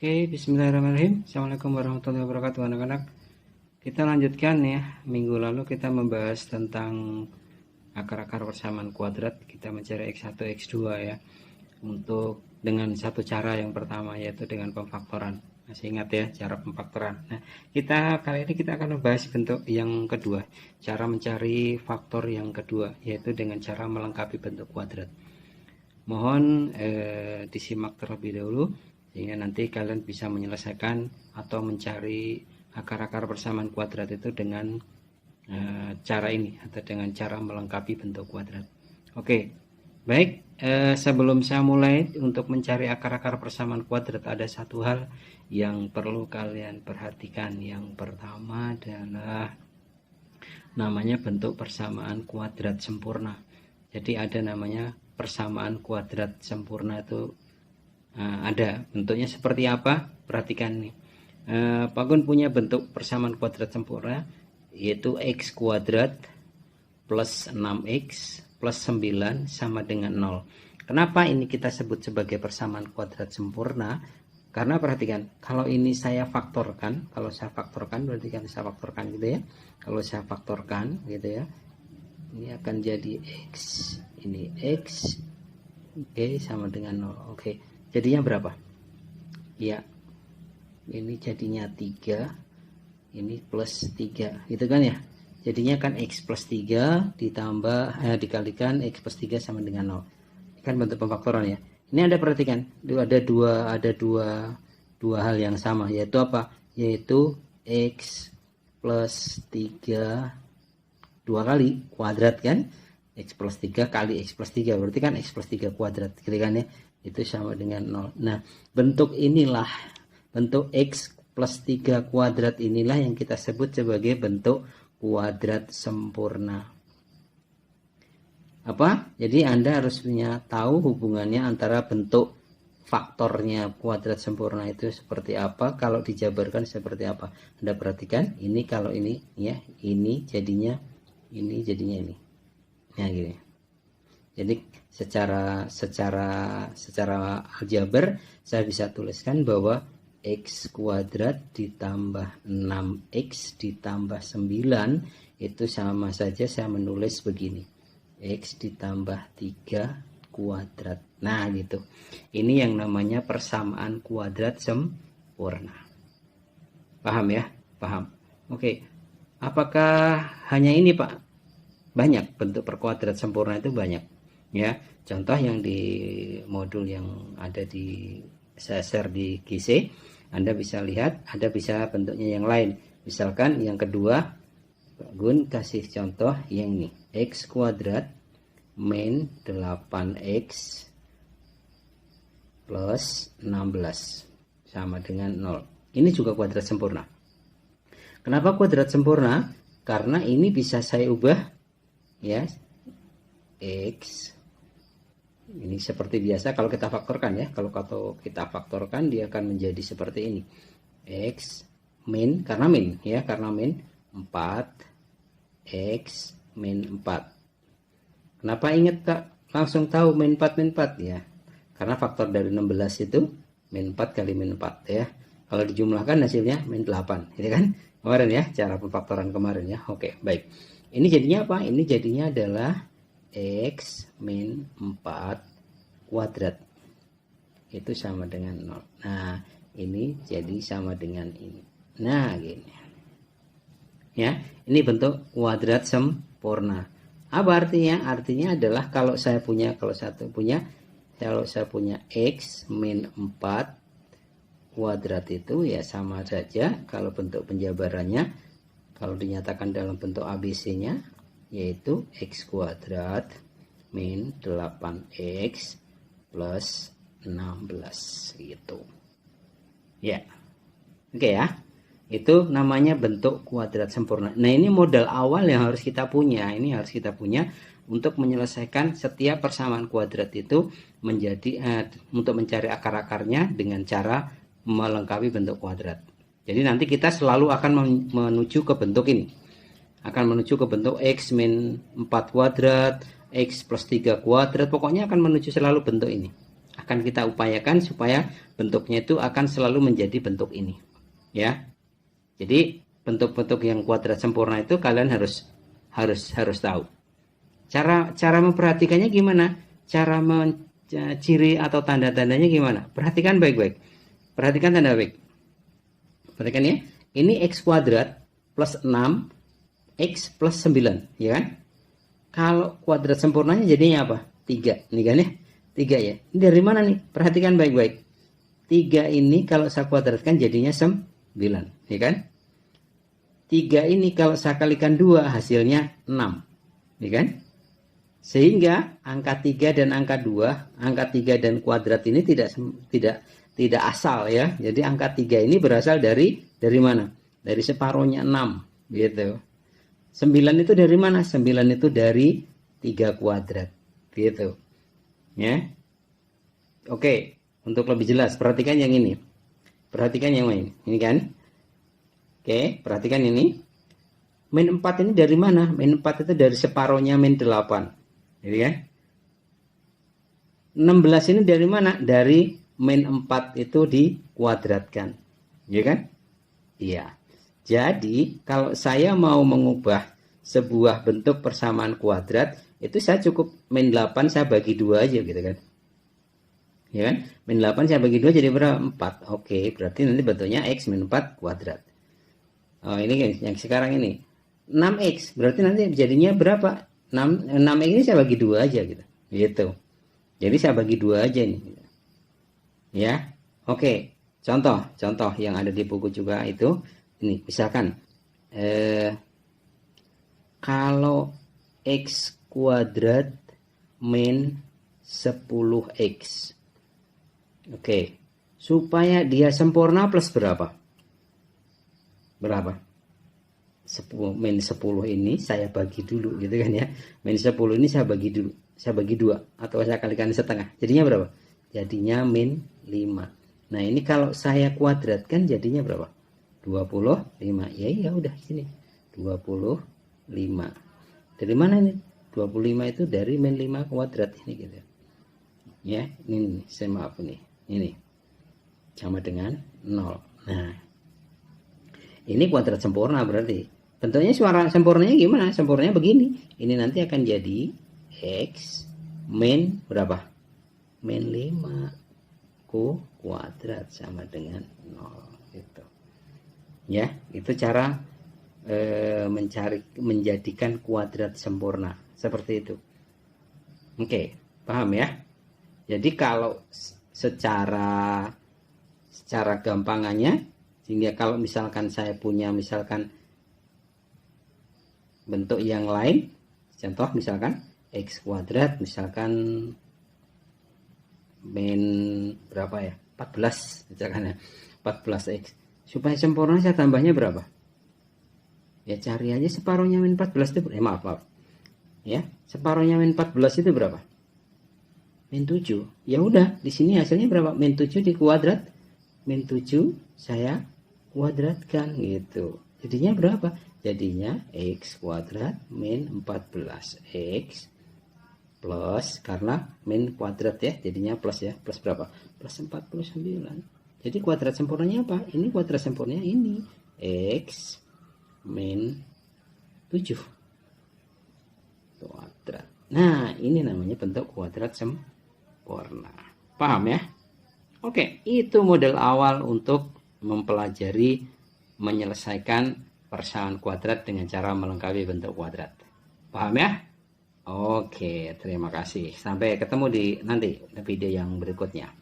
Oke, bismillahirrahmanirrahim. Assalamualaikum warahmatullahi wabarakatuh anak-anak. Kita lanjutkan ya. Minggu lalu kita membahas tentang akar-akar persamaan kuadrat. Kita mencari X1, X2 ya. Untuk dengan satu cara yang pertama, yaitu dengan pemfaktoran. Masih ingat ya cara pemfaktoran. Nah, kali ini kita akan membahas bentuk yang kedua. Cara mencari faktor yang kedua, yaitu dengan cara melengkapi bentuk kuadrat. Mohon disimak terlebih dahulu sehingga nanti kalian bisa menyelesaikan atau mencari akar-akar persamaan kuadrat itu dengan cara ini atau dengan cara melengkapi bentuk kuadrat. Oke, baik. Sebelum saya mulai untuk mencari akar-akar persamaan kuadrat, ada satu hal yang perlu kalian perhatikan. Yang pertama adalah namanya bentuk persamaan kuadrat sempurna. Jadi ada namanya persamaan kuadrat sempurna itu ada bentuknya seperti apa. Perhatikan nih, Pak Gun punya bentuk persamaan kuadrat sempurna yaitu x kuadrat plus 6x plus 9 sama dengan 0. Kenapa ini kita sebut sebagai persamaan kuadrat sempurna? Karena perhatikan, kalau ini saya faktorkan, berarti kan saya faktorkan gitu ya. Kalau saya faktorkan gitu ya, ini akan jadi x, ini x, oke, sama dengan 0. Oke, jadinya berapa? Ya, ini jadinya 3, ini plus 3 gitu kan ya. Jadinya kan x plus 3 dikalikan x plus 3 sama dengan 0. Ini kan bentuk pemfaktoran ya. Ini Anda perhatikan, ada dua hal yang sama, yaitu apa? Yaitu x plus 3 dua kali kuadrat kan, x plus 3 kali x plus 3 berarti kan x plus 3 kuadrat gitu kan ya, itu sama dengan 0. Nah, bentuk x plus 3 kuadrat inilah yang kita sebut sebagai bentuk kuadrat sempurna. Apa? Jadi Anda harus tahu hubungannya antara bentuk faktornya kuadrat sempurna itu seperti apa, kalau dijabarkan seperti apa. Anda perhatikan, ini kalau ini ya, ini jadinya ini. Nah, gini. Jadi secara aljabar saya bisa tuliskan bahwa x kuadrat ditambah 6x ditambah 9 itu sama saja saya menulis begini, x ditambah 3 kuadrat. Nah gitu, ini yang namanya persamaan kuadrat sempurna. Paham ya? Paham. Oke, apakah hanya ini Pak? Banyak, bentuk perkuadrat sempurna itu banyak ya. Contoh yang di modul yang ada di saya share di GC, Anda bisa lihat ada bisa bentuknya yang lain. Misalkan yang kedua, Pak Gun kasih contoh yang ini, x kuadrat min 8x plus 16 sama dengan 0. Ini juga kuadrat sempurna. Kenapa kuadrat sempurna? Karena ini bisa saya ubah ya, x ini seperti biasa kalau kita faktorkan ya. Kalau kita faktorkan dia akan menjadi seperti ini, x min, karena min 4x min 4. Kenapa ingat Kak? Langsung tahu min 4 ya. Karena faktor dari 16 itu min 4 kali min 4 ya. Kalau dijumlahkan hasilnya min 8, gitu kan? Kemarin ya, cara pemfaktoran kemarin ya. Oke, baik. Ini jadinya apa? Ini jadinya adalah x min 4 kuadrat. Itu sama dengan 0. Nah, ini jadi sama dengan ini. Nah, gini. Ya, ini bentuk kuadrat sempurna. Apa artinya? Artinya adalah kalau saya punya x min 4 kuadrat itu ya sama saja kalau bentuk penjabarannya, kalau dinyatakan dalam bentuk ABC-nya, yaitu x kuadrat min 8x plus 16 gitu. Ya. Oke ya. Itu namanya bentuk kuadrat sempurna. Nah, ini modal awal yang harus kita punya. Ini harus kita punya untuk menyelesaikan setiap persamaan kuadrat itu untuk mencari akar-akarnya dengan cara melengkapi bentuk kuadrat. Jadi nanti kita selalu akan menuju ke bentuk ini. Akan menuju ke bentuk x min 4 kuadrat, x plus 3 kuadrat. Pokoknya akan menuju selalu bentuk ini. akan kita upayakan supaya bentuknya itu akan selalu menjadi bentuk ini, ya. Jadi bentuk-bentuk yang kuadrat sempurna itu kalian harus tahu. Cara memperhatikannya gimana? Cara ciri atau tanda-tandanya gimana? Perhatikan baik-baik. Perhatikan tanda baik. Perhatikan ya. Ini x kuadrat plus 6 x plus 9, ya kan? Kalau kuadrat sempurnanya jadinya apa? 3, ini kan ya? 3 ya. Ini dari mana nih? Perhatikan baik-baik. 3 ini kalau saya kuadratkan jadinya 9, ya kan? 3 ini kalau saya kalikan 2 hasilnya 6, ya kan? Sehingga angka 3 dan angka 2, angka 3 dan kuadrat ini tidak asal ya. Jadi angka 3 ini berasal dari mana? Dari separuhnya 6, gitu. 9 itu dari mana? 9 itu dari 3 kuadrat, gitu. Ya. Oke, untuk lebih jelas perhatikan yang ini. Perhatikan yang ini. Ini kan? Oke, perhatikan ini. Min 4 ini dari mana? Min 4 itu dari separuhnya min 8. Jadi kan? 16 ini dari mana? Dari min 4 itu dikuadratkan. Ya kan? Iya. Jadi, kalau saya mau mengubah sebuah bentuk persamaan kuadrat, itu saya cukup min 8 saya bagi 2 aja gitu kan. Ya kan? Min 8 saya bagi 2 jadi berapa? 4. Oke, berarti nanti bentuknya x min 4 kuadrat. Oh, ini yang sekarang ini. 6x, berarti nanti jadinya berapa? 6x ini saya bagi 2 aja gitu. Gitu. Jadi saya bagi 2 aja nih. Ya. Oke. Contoh yang ada di buku juga itu ini, misalkan kalau x kuadrat min 10x. Oke. Supaya dia sempurna plus berapa? Berapa? 10 min 10 ini saya bagi dulu gitu kan ya. Min 10 ini saya bagi dulu. Saya bagi 2 atau saya kalikan setengah. Jadinya berapa? Jadinya min 5. Nah, ini kalau saya kuadratkan jadinya berapa? 25. Ya udah sini. 25. Dari mana ini? 25 itu dari min 5 kuadrat ini gitu. Ya, ini saya maaf nih. Ini sama dengan 0. Nah, ini kuadrat sempurna berarti. Bentuknya suara sempurnanya gimana? Sempurnanya begini. Ini nanti akan jadi x min berapa? Min 5 kuadrat sama dengan 0 gitu. Ya, itu cara menjadikan kuadrat sempurna seperti itu. Oke, paham ya? Jadi kalau secara gampangannya, sehingga kalau misalkan saya punya misalkan bentuk yang lain, contoh misalkan x kuadrat misalkan min berapa ya? 14 misalkan ya. 14x. Supaya sempurna saya tambahnya berapa? Ya cari aja separuhnya min 14 itu maaf. Ya, separuhnya min 14 itu berapa? Min 7. Ya udah, di sini hasilnya berapa? Min 7 di kuadrat. Min 7 saya kuadratkan gitu. Jadinya berapa? Jadinya x kuadrat min 14x plus, karena min kuadrat ya, jadinya plus ya. Plus berapa? Plus 49. Jadi kuadrat sempurnanya apa? Ini kuadrat sempurnanya ini. X min 7 kuadrat. Nah, ini namanya bentuk kuadrat sempurna. Paham ya? Oke, itu model awal untuk mempelajari menyelesaikan persamaan kuadrat dengan cara melengkapi bentuk kuadrat. Paham ya? Oke, terima kasih. Sampai ketemu di nanti video yang berikutnya.